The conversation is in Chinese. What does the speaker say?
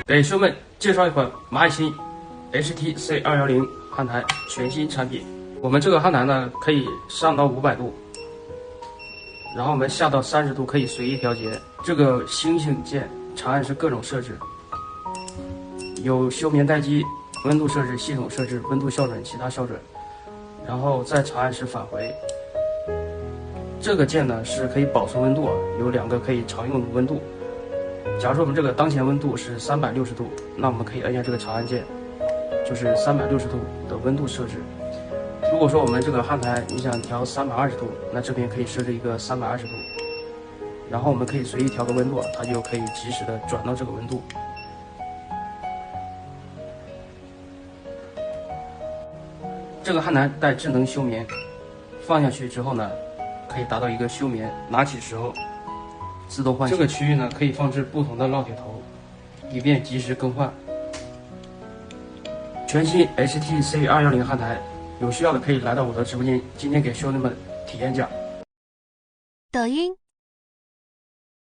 给兄弟们介绍一款蚂蚁星 HT-C210焊台全新产品。我们这个焊台呢，可以上到500度，然后我们下到30度可以随意调节。这个星星键长按是各种设置，有休眠待机、温度设置、系统设置、温度校准、其他校准，然后再长按是返回。这个键呢是可以保存温度啊，有2个可以常用的温度。假如说我们这个当前温度是360度，那我们可以按下这个长按键，就是360度的温度设置。如果说我们这个焊台你想调320度，那这边可以设置一个320度，然后我们可以随意调个温度，它就可以及时的转到这个温度。这个焊台带智能休眠，放下去之后呢，可以达到一个休眠，拿起时候自动换气。这个区域呢，可以放置不同的烙铁头，以便及时更换。全新 HT-C210焊台，有需要的可以来到我的直播间，今天给兄弟们体验价。抖音。